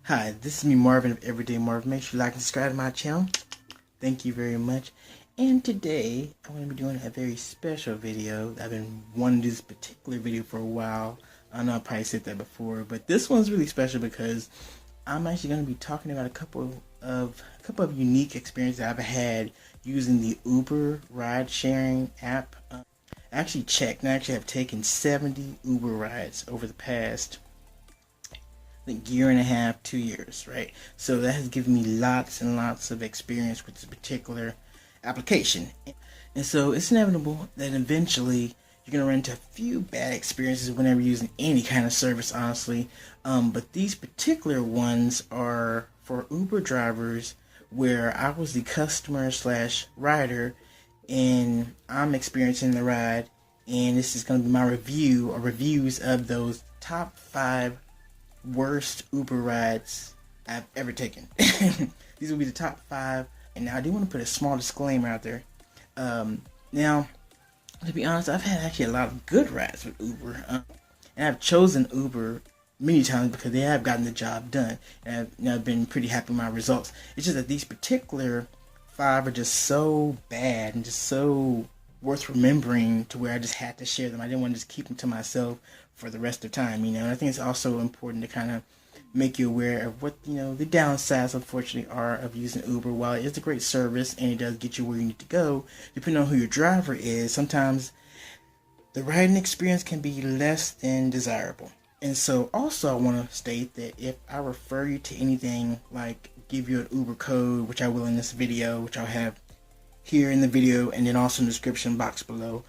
Hi, this is me, Marvin of Everyday Marvin. Make sure you like and subscribe to my channel. Thank you very much. And today, I'm going to be doing a very special video. I've been wanting to do this particular video for a while. I know I probably said that before, but this one's really special because I'm actually going to be talking about a couple of unique experiences I've had using the Uber ride sharing app. I actually checked and I actually have taken 70 Uber rides over the past year and a half, 2 years, right? So that has given me lots and lots of experience with this particular application. And so it's inevitable that eventually you're going to run into a few bad experiences whenever using any kind of service, honestly. But these particular ones are for Uber drivers where I was the customer slash rider and I'm experiencing the ride. And this is going to be my review or reviews of those top 5 worst Uber rides I've ever taken. These will be the top 5. And now I do want to put a small disclaimer out there. Now, to be honest, I've had actually a lot of good rides with Uber. And I've chosen Uber many times because they have gotten the job done. And I've been pretty happy with my results. It's just that these particular 5 are just so bad and just so worth remembering to where I just had to share them. I didn't want to just keep them to myself for the rest of time, And I think it's also important to kind of make you aware of what, the downsides, unfortunately, are of using Uber. While it is a great service and it does get you where you need to go, depending on who your driver is, sometimes the riding experience can be less than desirable. And so also I want to state that if I refer you to anything like give you an Uber code, which I will in this video, which I'll have here in the video and then also in the description box below,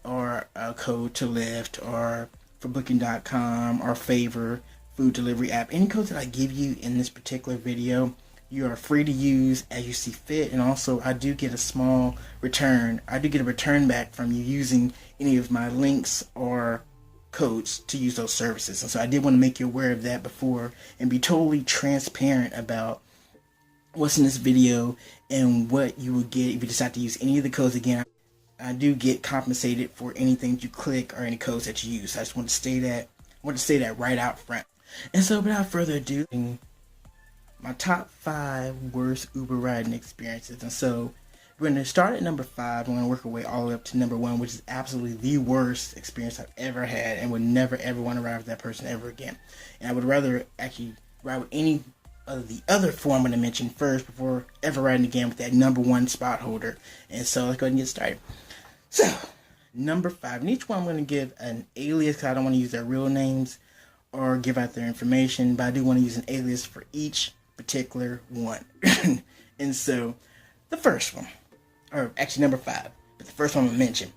or a code to Lyft or for booking.com or Favor food delivery app, any codes that I give you in this particular video, you are free to use as you see fit. And also I do get a small return. I do get a return back from you using any of my links or codes to use those services. And so I did want to make you aware of that before and be totally transparent about what's in this video and what you will get if you decide to use any of the codes. Again, I do get compensated for anything that you click or any codes that you use. So I just want to say that right out front. And so without further ado, my top 5 worst Uber riding experiences. And so we're going to start at number 5. We're going to work our way all the way up to number 1, which is absolutely the worst experience I've ever had and would never ever want to ride with that person ever again. And I would rather actually ride with any of the other 4 I'm going to mention first before ever riding again with that number 1 spot holder. And so let's go ahead and get started. So, number 5. And each one I'm going to give an alias because I don't want to use their real names or give out their information, but I do want to use an alias for each particular one. And so, the first one, or actually number 5, but the first one I'm going to mention,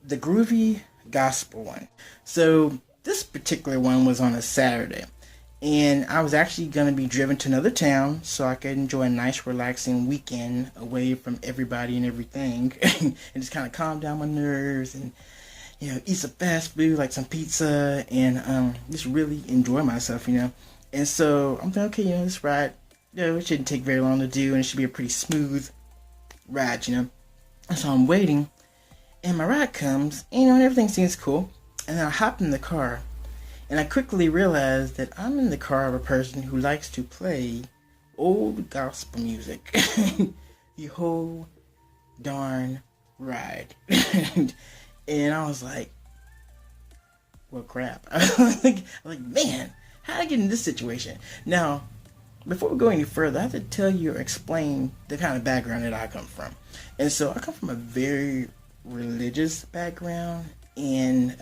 the Groovy Gospel one. So, this particular one was on a Saturday. And I was actually going to be driven to another town so I could enjoy a nice relaxing weekend away from everybody and everything and just kind of calm down my nerves and, eat some fast food like some pizza and just really enjoy myself, And so I'm thinking, okay, this ride, it shouldn't take very long to do and it should be a pretty smooth ride, And so I'm waiting and my ride comes, and everything seems cool. And then I hop in the car. And I quickly realized that I'm in the car of a person who likes to play old gospel music the whole darn ride. And I was like, well, crap. I'm like, man, how did I get in this situation? Now, before we go any further, I have to tell you or explain the kind of background that I come from. And so I come from a very religious background and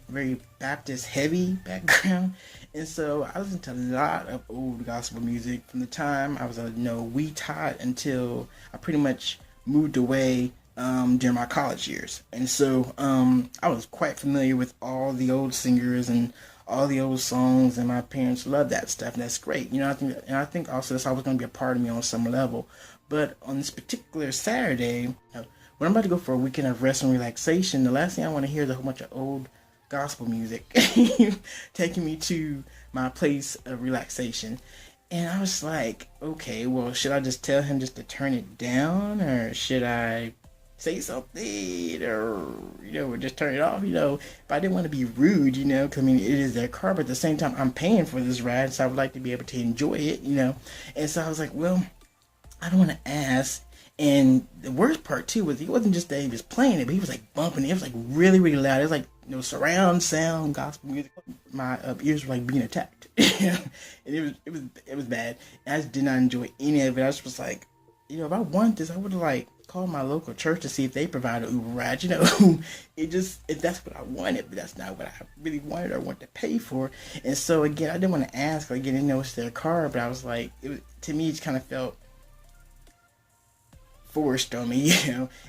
very Baptist heavy background, and so I listened to a lot of old gospel music from the time I was a wee tot until I pretty much moved away during my college years. And so I was quite familiar with all the old singers and all the old songs, and my parents loved that stuff, and that's great. I think also that's always going to be a part of me on some level. But on this particular Saturday, when I'm about to go for a weekend of rest and relaxation, the last thing I want to hear is a whole bunch of old gospel music taking me to my place of relaxation. And I was like, okay, well, should I just tell him just to turn it down, or should I say something, or just turn it off, But I didn't want to be rude, because I mean it is their car, but at the same time I'm paying for this ride, so I would like to be able to enjoy it. And so I was like, well, I don't want to ask. And the worst part too was he wasn't just that he was playing it, but he was like bumping it. It was like really, really loud. It was like surround sound gospel music. My ears were like being attacked, and it was bad. And I just did not enjoy any of it. I was just like, if I wanted this, I would have like called my local church to see if they provide an Uber ride. If that's what I wanted, but that's not what I really wanted or want to pay for. And so again, I didn't want to ask. Like, again, it's their car, but I was like, to me, it kind of felt forced on me,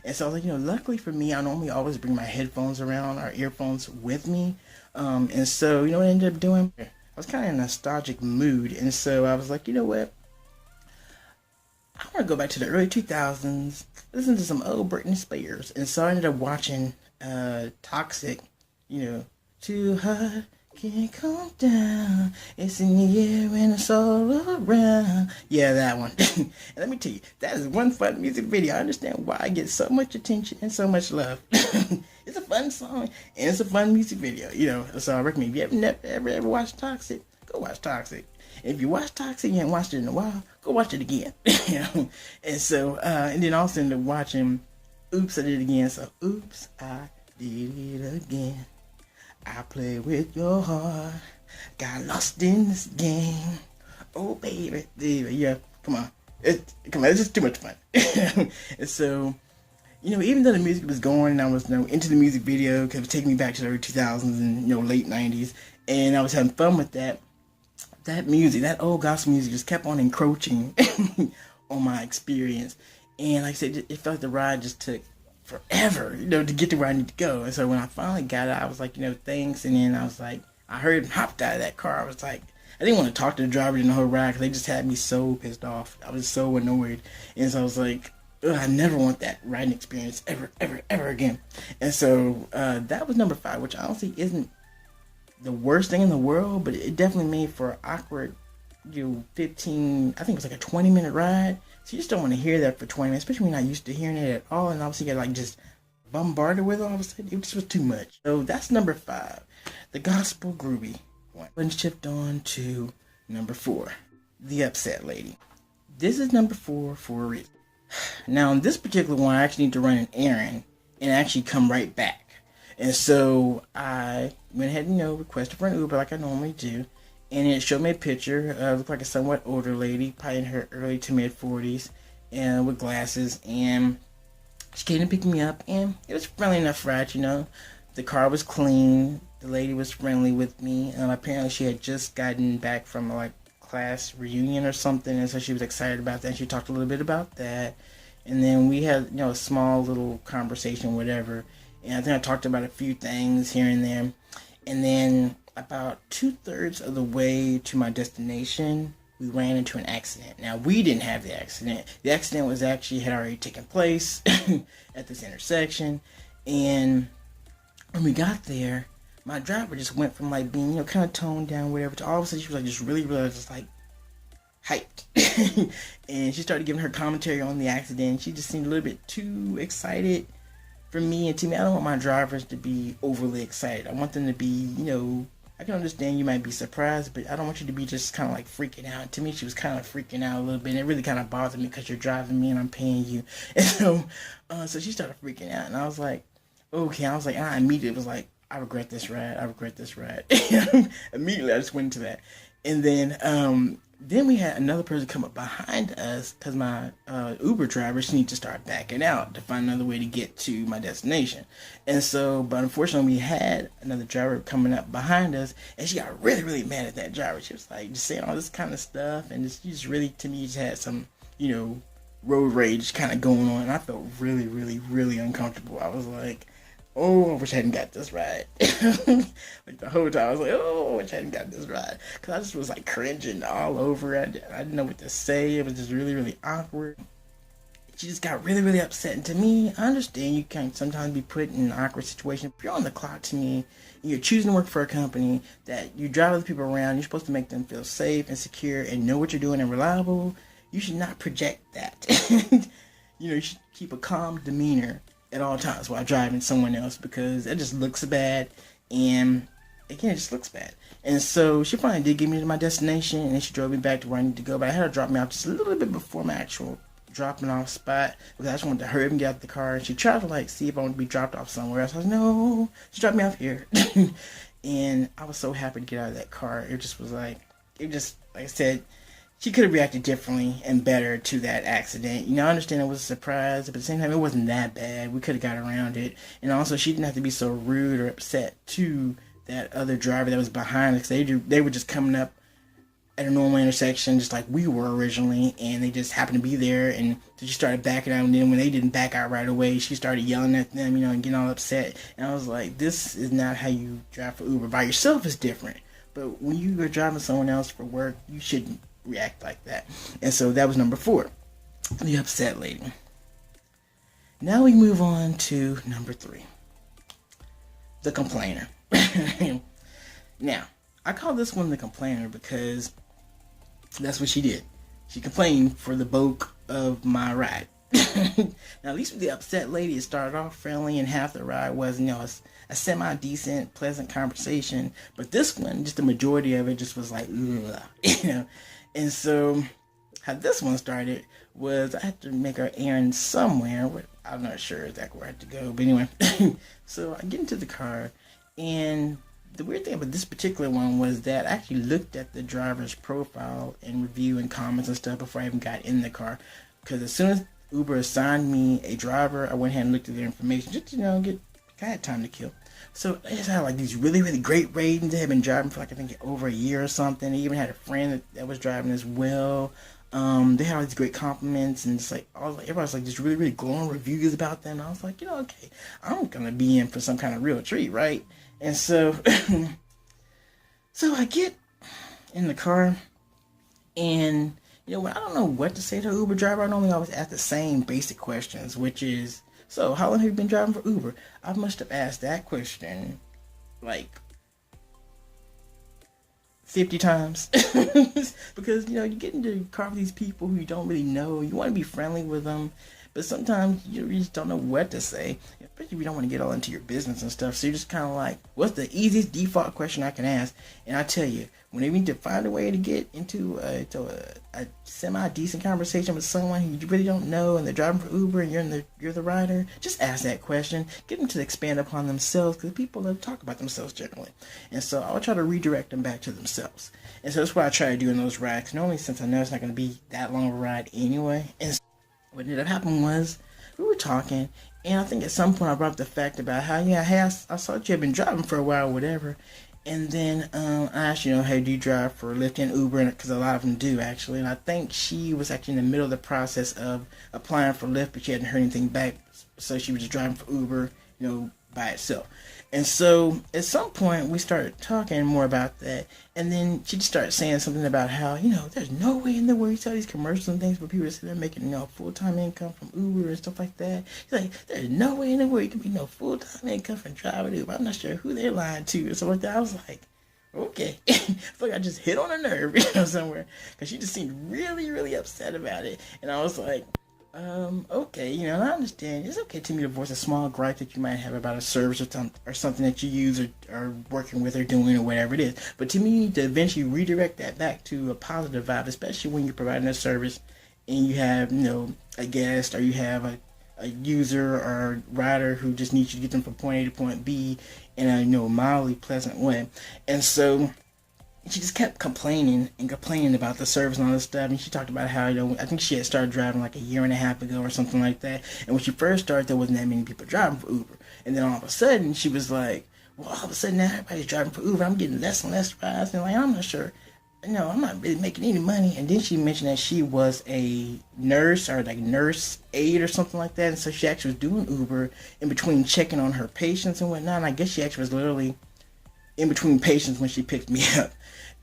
And so I was like, luckily for me, I normally always bring my headphones around or earphones with me. And so, what I ended up doing, I was kind of in a nostalgic mood. And so I was like, what? I want to go back to the early 2000s, listen to some old Britney Spears. And so I ended up watching Toxic, Too Hot, Can't Calm Down, It's in the air and it's all around. Yeah, that one. And let me tell you, that is one fun music video. I understand why I get so much attention and so much love. It's a fun song and it's a fun music video, So I recommend, if you ever watched Toxic, go watch Toxic. And if you watch Toxic and you haven't watched it in a while, go watch it again. And so, and then also ended up watching Oops, I Did It Again. So, Oops, I Did It Again. I play with your heart. Got lost in this game. Oh, baby. Yeah, come on. It's just too much fun. And so, even though the music was going and I was into the music video, because it was taking me back to the early 2000s and late 90s, and I was having fun with that music, that old gospel music just kept on encroaching on my experience. And like I said, it felt like the ride just took forever, to get to where I need to go. And so when I finally got it, I was like, thanks. And then I was like, I heard him hopped out of that car. I was like, I didn't want to talk to the driver in the whole ride because they just had me so pissed off. I was so annoyed. And so I was like, I never want that riding experience ever, ever, ever again. And so that was number 5, which honestly isn't the worst thing in the world, but it definitely made for an awkward, 15, I think it was like a 20-minute ride. So you just don't want to hear that for 20 minutes, especially when you're not used to hearing it at all, and obviously you get like just bombarded with it all of a sudden. It just was too much. So that's number 5, the gospel groovy one. Let's shift on to number 4, the upset lady. This is number 4 for a reason. Now, in this particular one, I actually need to run an errand and actually come right back. And so I went ahead and, requested for an Uber like I normally do. And it showed me a picture. Looked like a somewhat older lady, probably in her early to mid 40s, and with glasses. And she came to pick me up, and it was friendly enough ride, The car was clean. The lady was friendly with me. Apparently she had just gotten back from like class reunion or something, and so she was excited about that. And she talked a little bit about that. And then we had, a small little conversation, whatever. And I think I talked about a few things here and there. And then about 2/3 of the way to my destination, we ran into an accident. Now, we didn't have the accident. The accident had already taken place at this intersection. And when we got there, my driver just went from like being, kind of toned down, whatever, to all of a sudden she was like just really, really just like hyped. And she started giving her commentary on the accident. She just seemed a little bit too excited for me. And to me, I don't want my drivers to be overly excited. I want them to be, I can understand you might be surprised, but I don't want you to be just kind of like freaking out. To me, she was kind of freaking out a little bit, and it really kind of bothered me because you're driving me and I'm paying you. And so she started freaking out, and I was like, okay. I immediately was like, I regret this ride. Immediately, I just went into that. And then we had another person come up behind us because my Uber driver, she needed to start backing out to find another way to get to my destination. And so, but unfortunately, we had another driver coming up behind us, and she got really, really mad at that driver. She was like just saying all this kind of stuff, and she just really, to me, just had some, road rage kind of going on. And I felt really, really, really uncomfortable. I was like, oh, I wish I hadn't got this ride. Like the whole time I was like, oh, I wish I hadn't got this ride. Because I just was like cringing all over. I didn't know what to say. It was just really, really awkward. She just got really, really upset. And to me, I understand you can sometimes be put in an awkward situation. If you're on the clock to me, and you're choosing to work for a company that you drive other people around, you're supposed to make them feel safe and secure and know what you're doing and reliable. You should not project that. You should keep a calm demeanor at all times while driving someone else, because it just looks bad, and again, it just looks bad. And so she finally did get me to my destination, and then she drove me back to where I need to go. But I had her drop me off just a little bit before my actual dropping off spot, because I just wanted to hurry up and get out of the car. And she tried to like see if I wanted to be dropped off somewhere else. I was like, no, she dropped me off here. And I was so happy to get out of that car. It just was like, like I said, she could have reacted differently and better to that accident. You know, I understand it was a surprise, but at the same time, it wasn't that bad. We could have got around it. And also, she didn't have to be so rude or upset to that other driver that was behind us. They were just coming up at a normal intersection, just like we were originally, and they just happened to be there, and so she started backing out, and then when they didn't back out right away, she started yelling at them, you know, and getting all upset. And I was like, this is not how you drive for Uber. By yourself is different, but when you are driving someone else for work, you shouldn't react like that. And so that was number 4, the upset lady. Now we move on to number 3, the complainer. Now, I call this one the complainer because that's what she did. She complained for the bulk of my ride. Now, at least with the upset lady, it started off friendly, and half the ride was, you know, a semi-decent, pleasant conversation. But this one, just the majority of it just was like, ugh, you know. And so, how this one started was I had to make an errand somewhere. I'm not sure exactly where I had to go, but anyway. So I get into the car, and the weird thing about this particular one was that I actually looked at the driver's profile and review and comments and stuff before I even got in the car. Because as soon as Uber assigned me a driver, I went ahead and looked at their information just, you know, I had time to kill. So they just had like these really, really great ratings. They had been driving for like, I think, over a year or something. They even had a friend that was driving as well. They had all these great compliments, and it's like, everybody's like just really, really glowing reviews about them. And I was like, you know, okay, I'm going to be in for some kind of real treat, right? And so, so I get in the car, and, you know, when I don't know what to say to an Uber driver, I normally always ask the same basic questions, which is, so how long have you been driving for Uber? I must have asked that question like 50 times. Because, you know, you get into the car with these people who you don't really know. You want to be friendly with them, but sometimes you just don't know what to say, especially if you don't want to get all into your business and stuff. So you're just kind of like, what's the easiest default question I can ask? And I tell you, whenever you need to find a way to get into a semi-decent conversation with someone who you really don't know, and they're driving for Uber, and you're the rider, just ask that question. Get them to expand upon themselves, because people love to talk about themselves generally. And so I'll try to redirect them back to themselves. And so that's what I try to do in those rides. Normally, since I know it's not going to be that long of a ride anyway. And so what ended up happening was, we were talking, and I think at some point I brought up the fact about how, yeah, hey, I saw that you had been driving for a while, whatever. And then I asked, you know, hey, do you drive for Lyft and Uber? Because a lot of them do, actually. And I think she was actually in the middle of the process of applying for Lyft, but she hadn't heard anything back. So she was just driving for Uber, you know, by itself. And so at some point we started talking more about that. And then she just started saying something about how, you know, there's no way in the world, you saw these commercials and things where people are sitting there making, you know, full-time income from Uber and stuff like that. She's like, there's no way in the world you can be no full-time income from driving Uber. I'm not sure who they're lying to or something like that. I was like, okay. I feel like I just hit on a nerve, you know, somewhere. Because she just seemed really, really upset about it. And I was like, okay, you know, I understand. It's okay to me to voice a small gripe that you might have about a service or something that you use or are working with or doing or whatever it is. But to me, you need to eventually redirect that back to a positive vibe, especially when you're providing a service and you have, you know, a guest, or you have a user or rider who just needs you to get them from point A to point B in a, you know, mildly pleasant way. And so she just kept complaining about the service and all this stuff. And she talked about how, you know, I think she had started driving like a year and a half ago or something like that. And when she first started, there wasn't that many people driving for Uber. And then all of a sudden, she was like, well, all of a sudden now everybody's driving for Uber. I'm getting less and less rides. And like, I'm not sure. No, I'm not really making any money. And then she mentioned that she was a nurse or like nurse aide or something like that. And so she actually was doing Uber in between checking on her patients and whatnot. And I guess she actually was literally in between patients when she picked me up.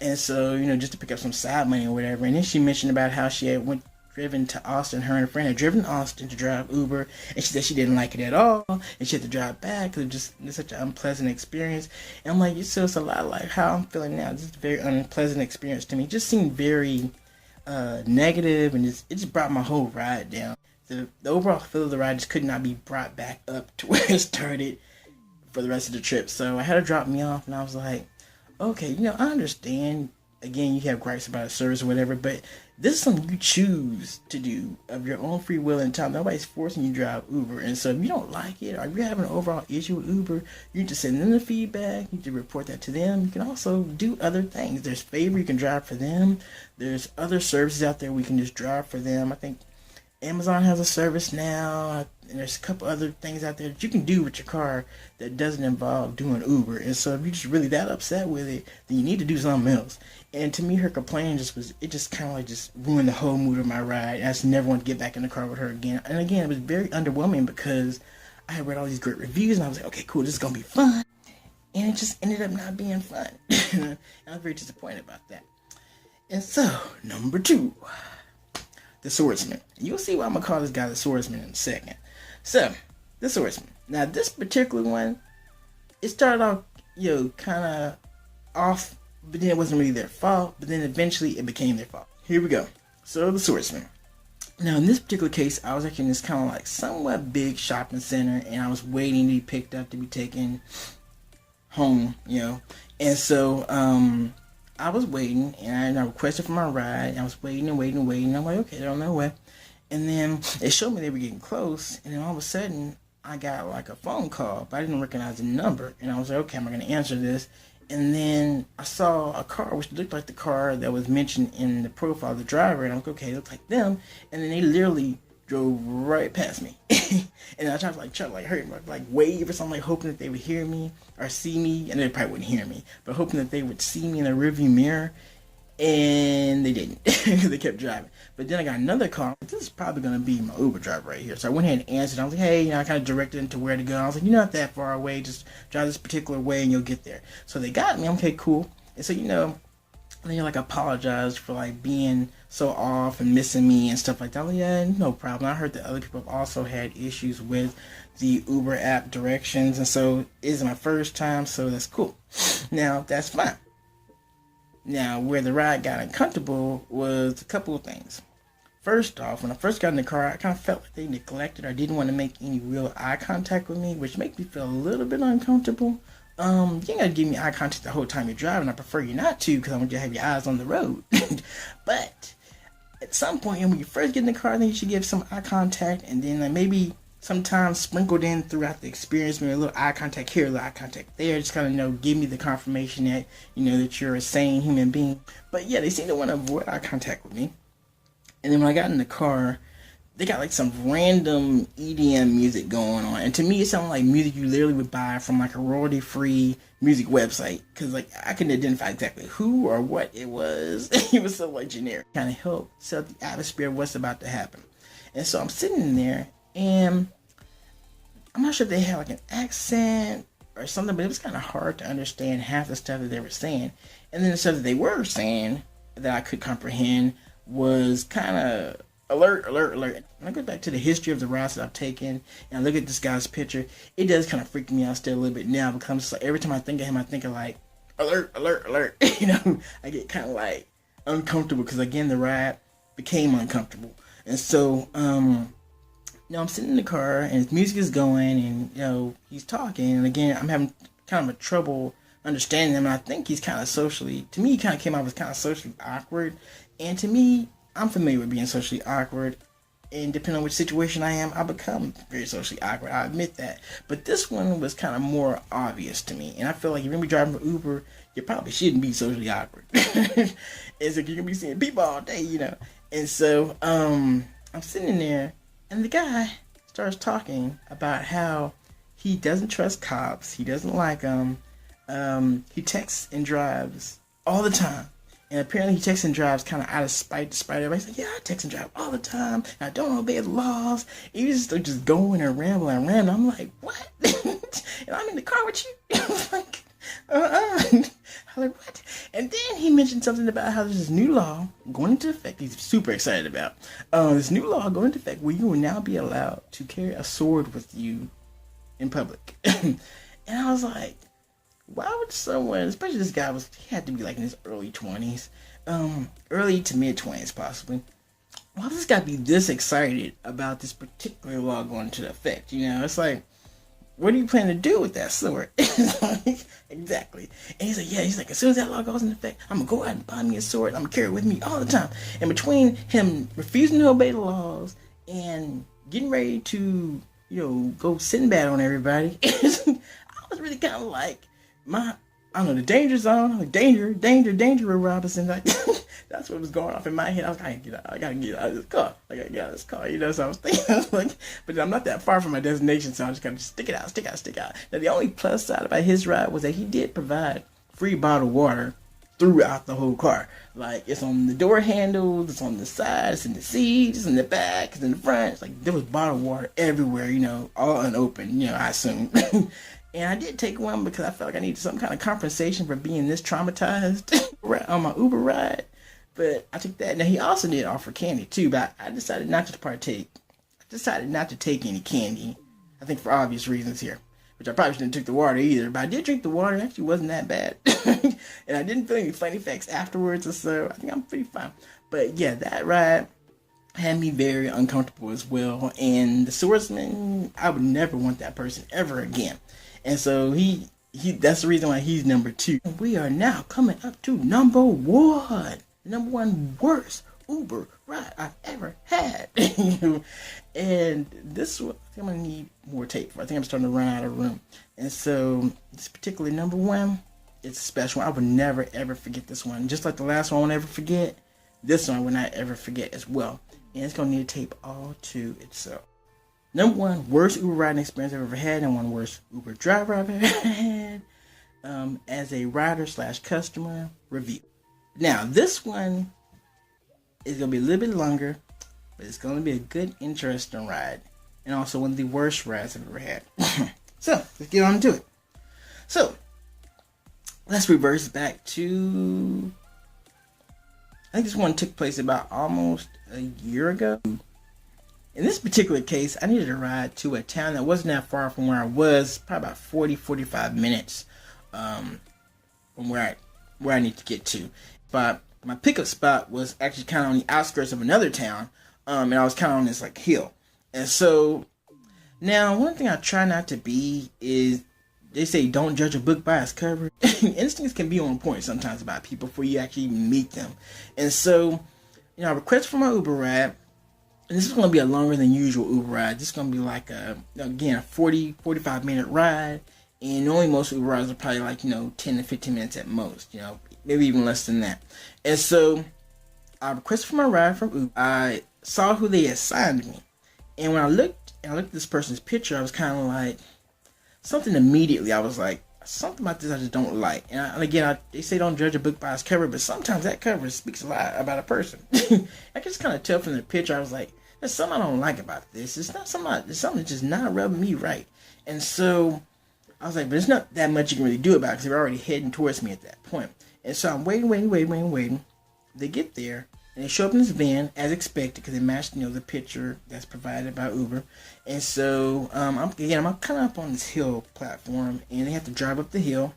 And so, you know, just to pick up some side money or whatever. And then she mentioned about how she had driven to Austin. Her and a friend had driven to Austin to drive Uber. And she said she didn't like it at all. And she had to drive back because it was such an unpleasant experience. And I'm like, it's a lot like how I'm feeling now. This is a very unpleasant experience to me. It just seemed very negative, and it just brought my whole ride down. the overall feel of the ride just could not be brought back up to where it started for the rest of the trip. So I had to drop me off, and I was like, okay, I understand. Again, you have gripes about a service or whatever, but this is something you choose to do of your own free will and time. Nobody's forcing you to drive Uber. And so if you don't like it, or if you're having an overall issue with Uber, you need to send them the feedback. You need to report that to them. You can also do other things. There's Favor, you can drive for them. There's other services out there we can just drive for them. I think Amazon has a service now, and there's a couple other things out there that you can do with your car that doesn't involve doing Uber. And so if you're just really that upset with it, then you need to do something else. And to me, her complaining just kind of like just ruined the whole mood of my ride. I just never want to get back in the car with her again. And again, it was very underwhelming because I had read all these great reviews, and I was like, okay, cool, this is going to be fun. And it just ended up not being fun. And I was very disappointed about that. And so, number 2. The Swordsman. You'll see why I'm going to call this guy the Swordsman in a second. So, the Swordsman. Now, this particular one, it started off, kind of off, but then it wasn't really their fault, but then eventually it became their fault. Here we go. So, the Swordsman. Now, in this particular case, I was actually in this kind of like somewhat big shopping center, and I was waiting to be picked up to be taken home, And so, I was waiting, and I requested for my ride, and I was waiting and waiting and waiting. I'm like, okay, they're on their way. And then they showed me they were getting close, and then all of a sudden, I got like a phone call, but I didn't recognize the number. And I was like, okay, I'm going to answer this. And then I saw a car, which looked like the car that was mentioned in the profile of the driver, and I'm like, okay, it looks like them. And then they literally drove right past me. And I tried to hurry, like wave or something, like hoping that they would hear me or see me, and they probably wouldn't hear me, but hoping that they would see me in the rearview mirror, and they didn't. They kept driving. But then I got another call. This is probably going to be my Uber driver right here. So I went ahead and answered. I was like, hey, I kind of directed them to where to go. I was like, you're not that far away. Just drive this particular way and you'll get there. So they got me. Okay, cool. And so, and then like apologized for like being so off and missing me and stuff like that. Like, yeah, no problem. I heard that other people have also had issues with the Uber app directions, and so it's my first time, so that's cool. Now that's fine. Now where the ride got uncomfortable was a couple of things. First off, when I first got in the car, I kind of felt like they neglected or didn't want to make any real eye contact with me, which makes me feel a little bit uncomfortable. You ain't gotta give me eye contact the whole time you're driving. I prefer you not to, because I want you to have your eyes on the road. But at some point, when you first get in the car, then you should give some eye contact, and then maybe sometimes sprinkled in throughout the experience, maybe a little eye contact here, a little eye contact there, just kind of, give me the confirmation that, that you're a sane human being. But yeah, they seem to want to avoid eye contact with me. And then when I got in the car, they got like some random EDM music going on, and to me it sounded like music you literally would buy from like a royalty-free music website, because like I couldn't identify exactly who or what it was. It was so like generic. Kind of helped set the atmosphere of what's about to happen. And so I'm sitting in there, and I'm not sure if they had like an accent or something, but it was kind of hard to understand half the stuff that they were saying. And then the stuff that they were saying that I could comprehend was kind of alert. When I go back to the history of the routes that I've taken, and I look at this guy's picture, it does kind of freak me out still a little bit now, because like every time I think of him, I think of like alert. I get kind of like uncomfortable, because again, the ride became uncomfortable. And so I'm sitting in the car, and his music is going, and he's talking, and again, I'm having kind of a trouble understanding him. And I think he's kind of socially, to me, he kind of came out as kind of socially awkward, and to me, I'm familiar with being socially awkward, and depending on which situation I am, I become very socially awkward. I admit that. But this one was kind of more obvious to me, and I feel like if you're going to be driving for Uber, you probably shouldn't be socially awkward. It's like you're going to be seeing people all day, And so I'm sitting in there, and the guy starts talking about how he doesn't trust cops, he doesn't like them, he texts and drives all the time. And apparently he texts and drives kind of out of spite, despite everybody's like, yeah, I text and drive all the time, and I don't obey the laws. He was just going and rambling. I'm like, what? And I'm in the car with you? I was like, I'm like, what? And then he mentioned something about how there's this new law going into effect. He's super excited about this new law going into effect where you will now be allowed to carry a sword with you in public. And I was like, why would someone, especially this guy, he had to be like in his early 20s, early to mid 20s possibly. why does this guy be this excited about this particular law going into effect? You know, it's like, what do you plan to do with that sword? Exactly. And he's like, yeah, he's like, as soon as that law goes into effect, I'm going to go out and buy me a sword. I'm going to carry it with me all the time. And between him refusing to obey the laws and getting ready to, go Sinbad on everybody, I was really kind of like, I don't know, the danger zone, like danger with Robinson. Like, that's what was going off in my head. I was like, I gotta get out of this car. I gotta get out of this car, So I was thinking, I was like, but I'm not that far from my destination, so I'm just gonna stick it out. Now, the only plus side about his ride was that he did provide free bottled water throughout the whole car. Like, it's on the door handles, it's on the side, it's in the seats, it's in the back, it's in the front. It's like, there was bottled water everywhere, all unopened, I assume. And I did take one because I felt like I needed some kind of compensation for being this traumatized on my Uber ride. But I took that. Now, he also did offer candy, too, but I decided not to partake. I decided not to take any candy, I think for obvious reasons here, which I probably shouldn't have took the water either. But I did drink the water. It actually wasn't that bad. And I didn't feel any funny effects afterwards, or so I think I'm pretty fine. But, yeah, that ride had me very uncomfortable as well. And the Swordsman, I would never want that person ever again. And so he that's the reason why he's number 2. We are now coming up to number 1. Number 1 worst Uber ride I've ever had. And this one, I think I'm going to need more tape. I think I'm starting to run out of room. And so this particular number 1, it's a special one. I would never, ever forget this one. Just like the last one I won't ever forget, this one I would not ever forget as well. And it's going to need tape all to itself. Number 1 worst Uber riding experience I've ever had. Number 1 worst Uber driver I've ever had. As a rider/customer review. Now, this one is going to be a little bit longer, but it's going to be a good, interesting ride. And also one of the worst rides I've ever had. So, let's get on to it. So, let's reverse back to, I think this one took place about almost a year ago. In this particular case, I needed a ride to a town that wasn't that far from where I was, probably about 45 minutes from where I need to get to. But my pickup spot was actually kind of on the outskirts of another town, and I was kind of on this like hill. And so, now one thing I try not to be is, they say don't judge a book by its cover. Instincts can be on point sometimes about people before you actually meet them. And so, I requested for my Uber ride. And this is going to be a longer than usual Uber ride. This is going to be like a 45 minute ride. And normally most Uber rides are probably like, 10 to 15 minutes at most. Maybe even less than that. And so I requested for my ride from Uber. I saw who they assigned me. And when I looked at this person's picture, I was kind of like, something immediately. I was like, something about this I just don't like. And again, they say don't judge a book by its cover, but sometimes that cover speaks a lot about a person. I can just kind of tell from the picture. I was like, there's something I don't like about this. It's something that's just not rubbing me right. And so I was like, but there's not that much you can really do about it because they're already heading towards me at that point. And so I'm waiting. They get there. And they show up in this van as expected because they matched, the picture that's provided by Uber. And so, I'm kind of up on this hill platform, and they have to drive up the hill.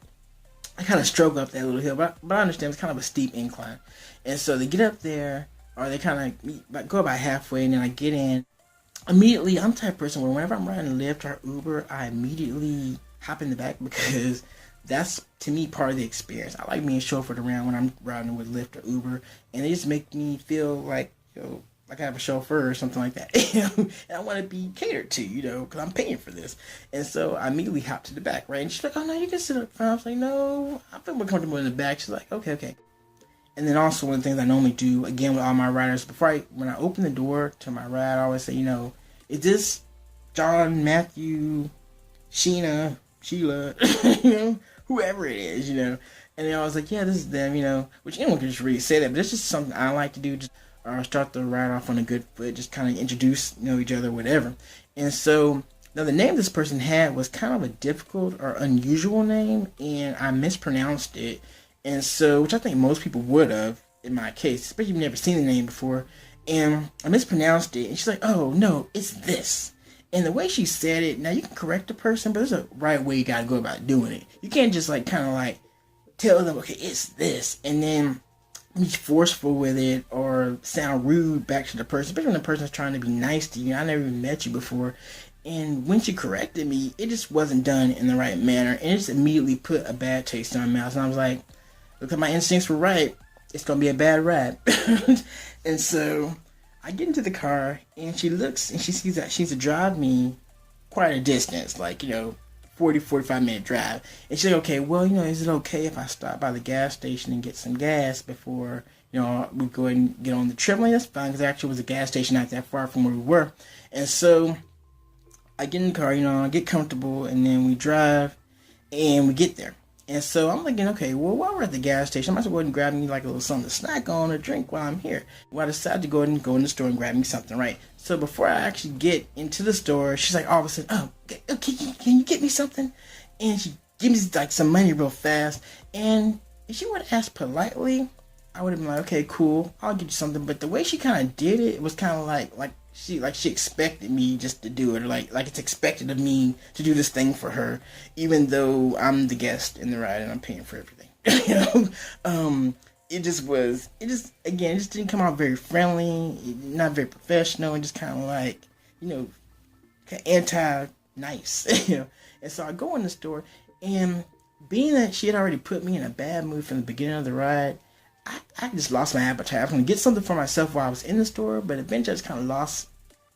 I kind of struggle up that little hill, but I understand it's kind of a steep incline. And so they get up there, or they kind of go about halfway, and then I get in. Immediately, I'm the type of person where whenever I'm riding Lyft or Uber, I immediately hop in the back because that's, to me, part of the experience. I like being chauffeured around when I'm riding with Lyft or Uber, and they just make me feel like, like I have a chauffeur or something like that. And I want to be catered to, because I'm paying for this. And so I immediately hop to the back, right? And she's like, oh, no, you can sit up front. I was like, no, I feel more comfortable in the back. She's like, okay. And then also one of the things I normally do, again, with all my riders, when I open the door to my ride, I always say, is this John, Matthew, Sheila, whoever it is, And then I was like, yeah, this is them, which anyone can just really say that, but it's just something I like to do, or start the ride off on a good foot, just kind of introduce, each other, whatever. And so, now the name this person had was kind of a difficult or unusual name, and I mispronounced it. And so, which I think most people would have, in my case, especially if you've never seen the name before. And I mispronounced it, and she's like, oh, no, it's this. And the way she said it, now you can correct a person, but there's a right way you gotta go about doing it. You can't just tell them, okay, it's this, and then be forceful with it, or or sound rude back to the person, especially when the person's trying to be nice to you. I never even met you before. And when she corrected me, it just wasn't done in the right manner. And it just immediately put a bad taste in my mouth. And I was like, because my instincts were right, it's going to be a bad ride. And so I get into the car, and she looks, and she sees that she needs to drive me quite a distance, like, 45 minute drive. And she's like, okay, well, is it okay if I stop by the gas station and get some gas before, we go ahead and get on the trip? Like, that's fine, because actually it was a gas station not that far from where we were. And so I get in the car, I get comfortable, and then we drive, and we get there. And so I'm thinking, okay, well, while we're at the gas station, I might as well go ahead and grab me like a little something to snack on or drink while I'm here. Well, I decided to go ahead and go in the store and grab me something, right? So before I actually get into the store, she's like, all of a sudden, oh, okay, can you get me something? And she gives me like some money real fast. And if she would have asked politely, I would have been like, okay, cool, I'll get you something. But the way she kind of did it, it was kind of like she expected me just to do it, or like it's expected of me to do this thing for her, even though I'm the guest in the ride and I'm paying for everything. It just didn't come out very friendly, not very professional, and just kind of like, anti-nice, And so I go in the store, and being that she had already put me in a bad mood from the beginning of the ride, I just lost my appetite. I was going to get something for myself while I was in the store, but eventually I just kind of lost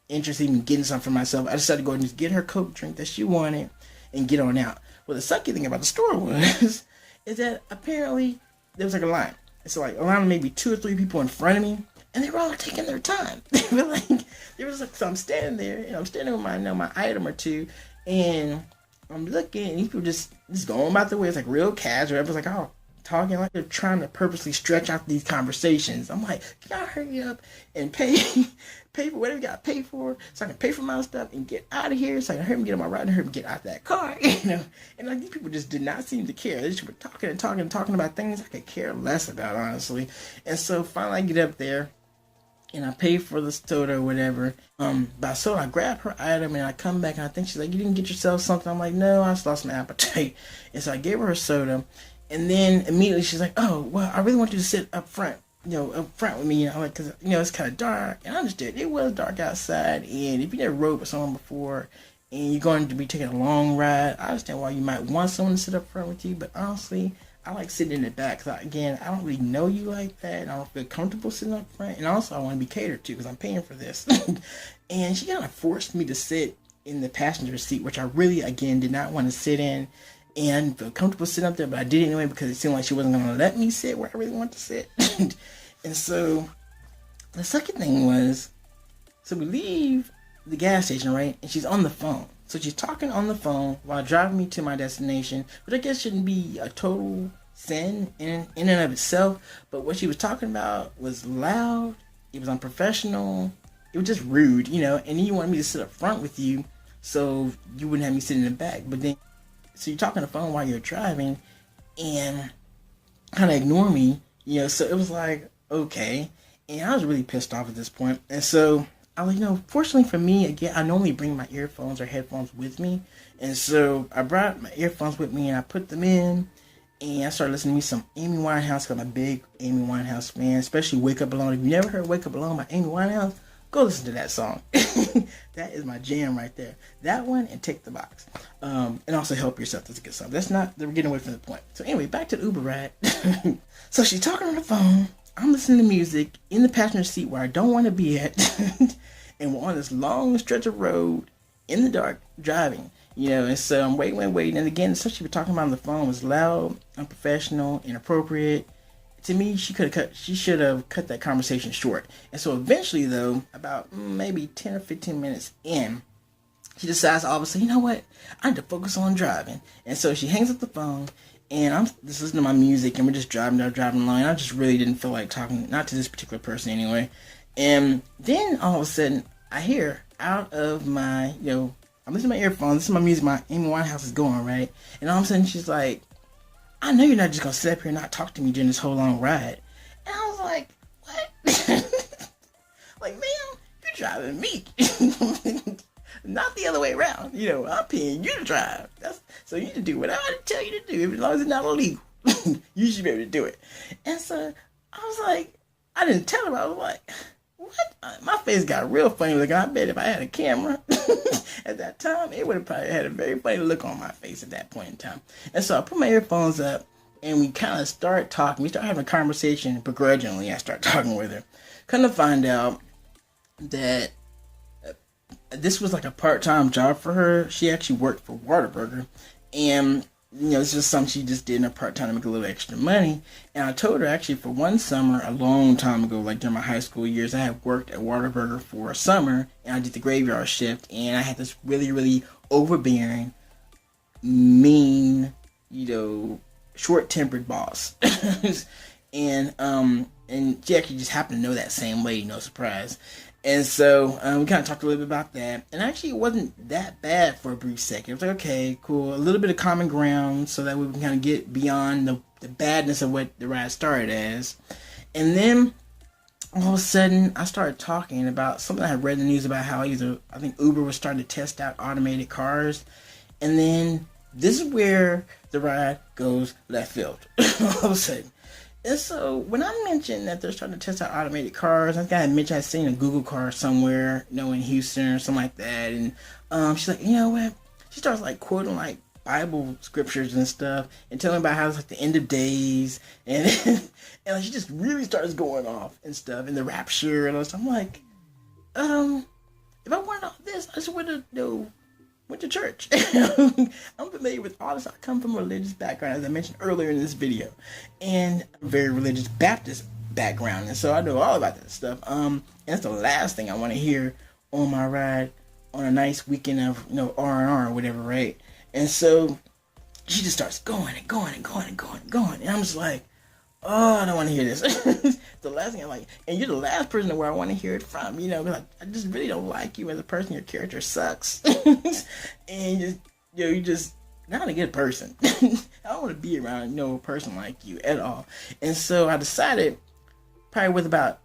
interest in getting something for myself. I decided to go and just get her Coke drink that she wanted and get on out. Well, the sucky thing about the store was is that apparently there was like a line. It's like a line of maybe 2 or 3 people in front of me, and they were all taking their time. So I'm standing there, and I'm standing with my item or two, and I'm looking, and these people just going about their way. It's like real casual. Everyone's like, oh, talking like they're trying to purposely stretch out these conversations. I'm like, can y'all hurry up and pay for whatever you got to pay for, so I can pay for my stuff and get out of here, so I can hurry and get on my ride and hurry and get out that car, And like, these people just did not seem to care. They just were talking about things I could care less about, honestly. And so finally I get up there, and I pay for the soda or whatever. So I grab her item, and I come back, and I think she's like, you didn't get yourself something? I'm like, no, I just lost my appetite. And so I gave her her soda. And then immediately she's like, oh, well, I really want you to sit up front, up front with me, because, it's kind of dark. And I understood it was dark outside. And if you never rode with someone before and you're going to be taking a long ride, I understand why you might want someone to sit up front with you. But honestly, I like sitting in the back. Because, again, I don't really know you like that. And I don't feel comfortable sitting up front. And also, I want to be catered to because I'm paying for this. And she kind of forced me to sit in the passenger seat, which I really, again, did not want to sit in. And I didn't feel comfortable sitting up there, but I did anyway because it seemed like she wasn't going to let me sit where I really want to sit. And so the second thing was, so we leave the gas station, right? And she's on the phone. So she's talking on the phone while driving me to my destination, which I guess shouldn't be a total sin in and of itself. But what she was talking about was loud. It was unprofessional. It was just rude, And then you wanted me to sit up front with you so you wouldn't have me sit in the back. But then, so you're talking on the phone while you're driving and kind of ignore me, so it was like, okay. And I was really pissed off at this point. And so I was, fortunately for me, again, I normally bring my earphones or headphones with me. And so I brought my earphones with me and I put them in and I started listening to me some Amy Winehouse because I'm a big Amy Winehouse fan, especially Wake Up Alone. If you never heard Wake Up Alone by Amy Winehouse, go listen to that song. That is my jam right there. That one and Take the Box. And also Help Yourself. That's a good song. We're getting away from the point. So anyway, back to the Uber ride. So she's talking on the phone. I'm listening to music in the passenger seat where I don't want to be at. And we're on this long stretch of road in the dark driving. And so I'm waiting. And again, the stuff she was talking about on the phone was loud, unprofessional, inappropriate. To me, she should have cut that conversation short. And so eventually, though, about maybe 10 or 15 minutes in, she decides all of a sudden, you know what? I need to focus on driving. And so she hangs up the phone, and I'm just listening to my music, and we're just driving along. And I just really didn't feel like talking, not to this particular person anyway. And then all of a sudden, I hear out of my, I'm listening to my earphones, this is my music, my Amy Winehouse is going, right? And all of a sudden, she's like, I know you're not just going to sit up here and not talk to me during this whole long ride. And I was like, what? Like, ma'am, you're driving me. Not the other way around. I'm paying you to drive. So you can do whatever I tell you to do, as long as it's not illegal. You should be able to do it. And so I was like, I didn't tell her. I was like, what? My face got real funny looking. I bet if I had a camera at that time, it would have probably had a very funny look on my face at that point in time. And so I put my earphones up, and we kind of start talking. We start having a conversation. Begrudgingly, I start talking with her. Kind of find out that this was like a part-time job for her. She actually worked for Whataburger, and it's just something she just did in her part-time to make a little extra money. And I told her actually for one summer, a long time ago, like during my high school years, I had worked at Whataburger for a summer, and I did the graveyard shift, and I had this really, really overbearing, mean, short-tempered boss. And she actually just happened to know that same lady, no surprise. And so we kind of talked a little bit about that. And actually, it wasn't that bad for a brief second. It was like, okay, cool. A little bit of common ground so that we can kind of get beyond the badness of what the ride started as. And then, all of a sudden, I started talking about something I had read in the news about how I think Uber was starting to test out automated cars. And then, this is where the ride goes left field. All of a sudden. And so, when I mentioned that they're starting to test out automated cars, I think I had mentioned I'd seen a Google car somewhere, in Houston or something like that. And she's like, you know what? She starts like quoting like Bible scriptures and stuff, and telling about how it's like the end of days, and and like, she just really starts going off and stuff, and the rapture and all stuff. I'm like, if I wanted all this, I just would have went to church. I'm familiar with all this. I come from a religious background, as I mentioned earlier in this video, and a very religious Baptist background, and so I know all about that stuff. And that's the last thing I want to hear on my ride on a nice weekend of R&R or whatever, right? And so she just starts going and going and going and going and going, and I'm just like, oh, I don't want to hear this. The last thing I'm like, and you're the last person where I want to hear it from, because I just really don't like you as a person. Your character sucks. And you're just not a good person. I don't want to be around a person like you at all. And so I decided, probably with about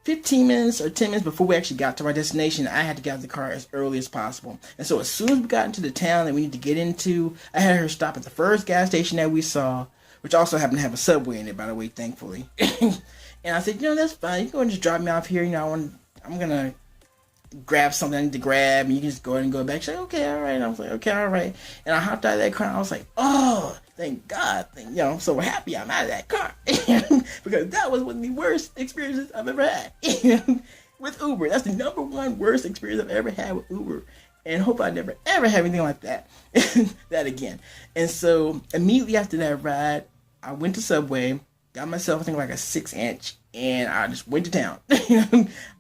15 minutes or 10 minutes before we actually got to our destination, I had to get out of the car as early as possible. And so as soon as we got into the town that we need to get into, I had her stop at the first gas station that we saw, which also happened to have a Subway in it, by the way, thankfully. And I said, that's fine. You can go and just drop me off here. I'm going to grab something I need to grab, and you can just go ahead and go back. She's like, okay, all right. And I was like, okay, all right. And I hopped out of that car, and I was like, oh, thank God. I'm so happy I'm out of that car. Because that was one of the worst experiences I've ever had with Uber. That's the number one worst experience I've ever had with Uber. And hope I never, ever have anything like that again. And so, immediately after that ride, I went to Subway, got myself, I think, like a 6-inch, and I just went to town.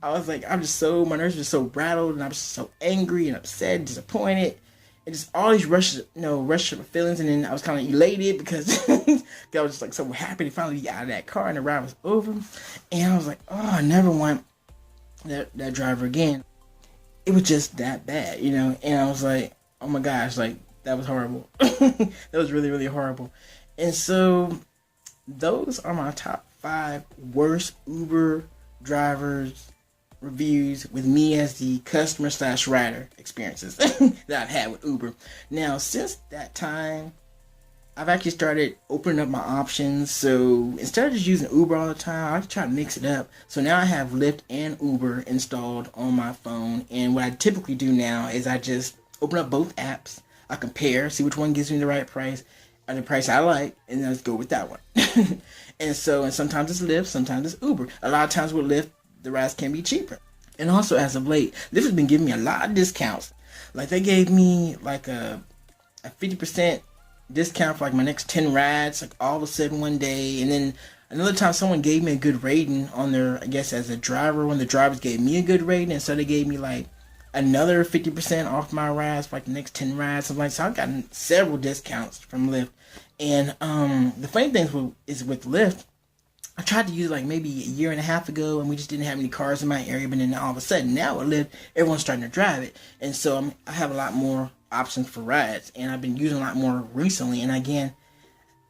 I was like, my nerves were so rattled, and I was so angry and upset and disappointed. And just all these rush of feelings, and then I was kind of elated because I was just like so happy to finally get out of that car, and the ride was over. And I was like, oh, I never want that driver again. It was just that bad, and I was like, oh my gosh, like, that was horrible. That was really, really horrible. And so, those are my top 5 worst Uber drivers reviews with me as the customer/rider experiences that I've had with Uber. Now, since that time, I've actually started opening up my options. So instead of just using Uber all the time, I try to mix it up. So now I have Lyft and Uber installed on my phone. And what I typically do now is I just open up both apps. I compare, see which one gives me the right price or the price I like, and then let's go with that one. And sometimes it's Lyft, sometimes it's Uber. A lot of times with Lyft, the rides can be cheaper. And also, as of late, Lyft has been giving me a lot of discounts. Like, they gave me like a 50% discount for like my next 10 rides, like all of a sudden one day. And then another time someone gave me a good rating on their, I guess as a driver, when the drivers gave me a good rating, and so they gave me like another 50% off my rides for like the next 10 rides. So I've gotten several discounts from Lyft. And the funny thing is with Lyft, I tried to use it like maybe a year and a half ago, and we just didn't have any cars in my area. But then all of a sudden, now with Lyft, everyone's starting to drive it, and so I have a lot more options for rides, and I've been using a lot more recently. And again,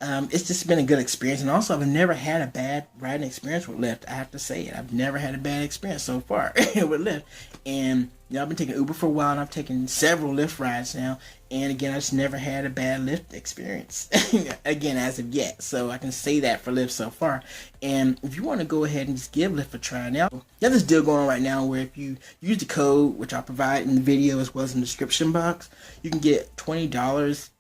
It's just been a good experience. And also, I've never had a bad riding experience with Lyft. I have to say it. I've never had a bad experience so far with Lyft. And I've been taking Uber for a while, and I've taken several Lyft rides now. And again, I just never had a bad Lyft experience again as of yet. So I can say that for Lyft so far. And if you want to go ahead and just give Lyft a try now, there's this deal going on right now where if you use the code, which I'll provide in the video as well as in the description box, you can get $20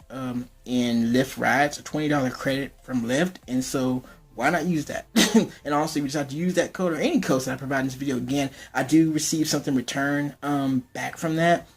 in Lyft rides, a $20 credit from Lyft. And so why not use that? And also, if you decide to use that code or any codes that I provide in this video, again, I do receive something return back from that.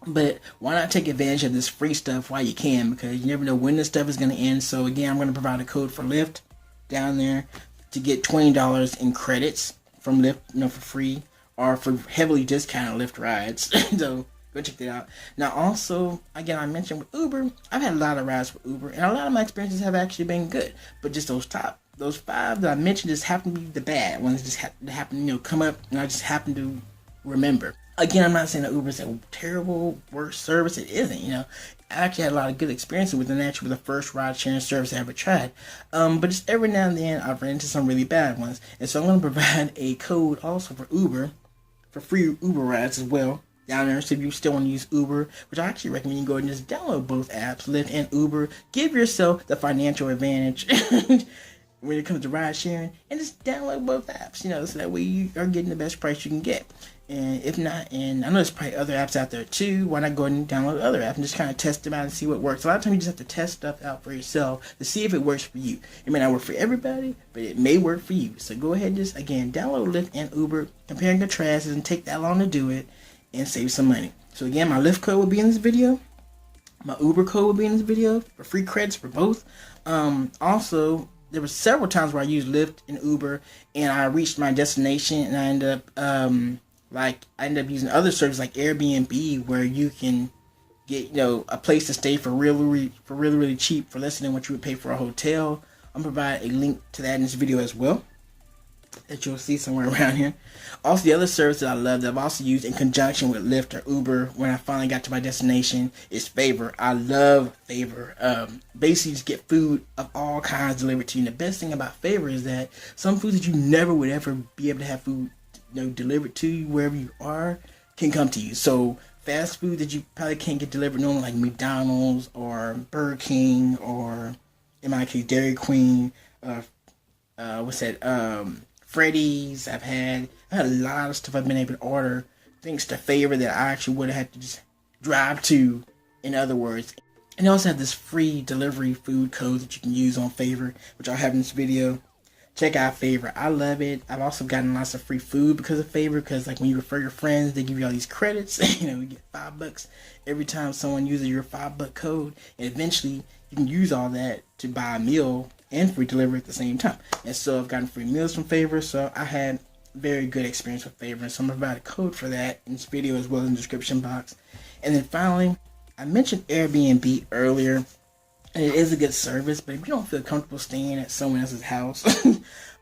But why not take advantage of this free stuff while you can, because you never know when this stuff is going to end. So again, I'm going to provide a code for Lyft down there to get $20 in credits from Lyft, for free, or for heavily discounted Lyft rides. So go check that out. Now also, again, I mentioned with Uber, I've had a lot of rides with Uber, and a lot of my experiences have actually been good. But just those 5 that I mentioned just happen to be the bad ones. Just happen to come up, and I just happen to remember. Again, I'm not saying that Uber is a terrible, worst service. It isn't, I actually had a lot of good experiences with it, and actually was the first ride-sharing service I ever tried. But just every now and then, I've ran into some really bad ones. And so I'm going to provide a code also for Uber, for free Uber rides as well, down there. So if you still want to use Uber, which I actually recommend you go and just download both apps, Lyft and Uber. Give yourself the financial advantage when it comes to ride sharing, and just download both apps, so that way you are getting the best price you can get. And if not, and I know there's probably other apps out there too, why not go ahead and download other apps and just kind of test them out and see what works. A lot of times you just have to test stuff out for yourself to see if it works for you. It may not work for everybody, but it may work for you. So go ahead and just, again, download Lyft and Uber, compare and contrast. It doesn't take that long to do it, and save some money. So again, my Lyft code will be in this video. My Uber code will be in this video for free credits for both. Also, there were several times where I used Lyft and Uber, and I reached my destination, and I ended up using other services like Airbnb, where you can get a place to stay for really cheap, for less than what you would pay for a hotel. I'm providing a link to that in this video as well, that you'll see somewhere around here. Also, the other service that I love that I've also used in conjunction with Lyft or Uber when I finally got to my destination is Favor. I love Favor. Basically, you just get food of all kinds delivered to you. And the best thing about Favor is that some foods that you never would ever be able to have food delivered to you wherever you are can come to you. So fast food that you probably can't get delivered normally, like McDonald's or Burger King, or in my case Dairy Queen, Freddy's. I've had a lot of stuff I've been able to order thanks to Favor that I actually would have had to just drive to, in other words. And they also have this free delivery food code that you can use on Favor, which I'll have in this video. Check out Favor. I love it. I've also gotten lots of free food because of Favor, because like when you refer your friends, they give you all these credits. You get $5 every time someone uses your $5 code, and eventually you can use all that to buy a meal and free delivery at the same time. And so I've gotten free meals from Favor, so I had very good experience with Favor, and so I'm going to provide a code for that in this video as well in the description box. And then finally, I mentioned Airbnb earlier, and it is a good service, but if you don't feel comfortable staying at someone else's house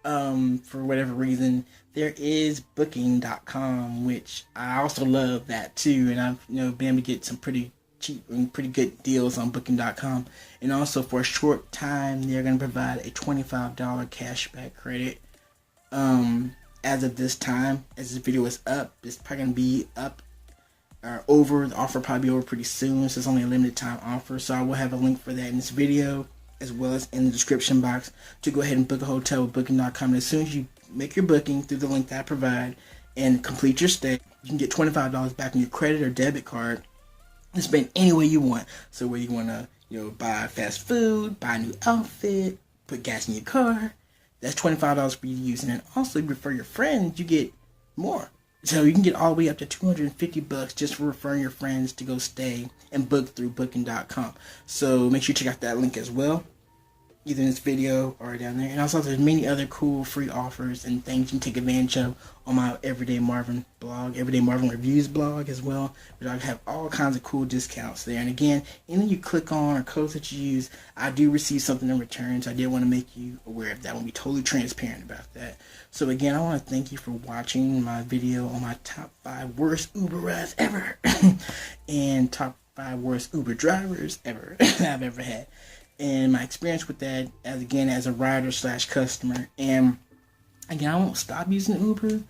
for whatever reason, there is booking.com, which I also love that too, and I've been able to get some pretty cheap and pretty good deals on booking.com. And also for a short time, they're going to provide a $25 cashback credit. As of this time, as this video is up, it's probably going to be up or over. The offer will probably be over pretty soon, so it's only a limited time offer. So I will have a link for that in this video, as well as in the description box, to go ahead and book a hotel with booking.com. And as soon as you make your booking through the link that I provide and complete your stay, you can get $25 back on your credit or debit card and spend any way you want. So where you want to buy fast food, buy a new outfit, put gas in your car, that's $25 for you to use. And then also, if you refer your friends, you get more. So you can get all the way up to $250 just for referring your friends to go stay and book through booking.com. So make sure you check out that link as well, either in this video or down there. And also, there's many other cool free offers and things you can take advantage of on my Everyday Marvin blog, Everyday Marvin Reviews blog as well, which I have all kinds of cool discounts there. And again, anything you click on or codes that you use, I do receive something in return, so I did want to make you aware of that. I want to be totally transparent about that. So again, I want to thank you for watching my video on my top 5 worst Uber rides ever and top 5 worst Uber drivers ever I've ever had. and my experience with that as a rider slash customer. And again, I won't stop using Uber.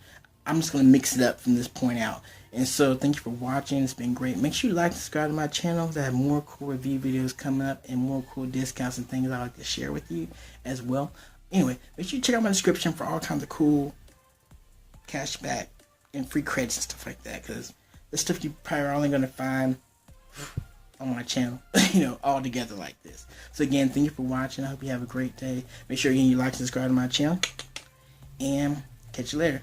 I'm just going to mix it up from this point out. And so thank you for watching. It's been great. Make sure you like and subscribe to my channel, because I have more cool review videos coming up and more cool discounts and things I like to share with you as well. Anyway, make sure you check out my description for all kinds of cool cashback and free credits and stuff like that, because this stuff you probably are only going to find on my channel, all together like this. So again, thank you for watching. I hope you have a great day. Make sure again you like and subscribe to my channel, and catch you later.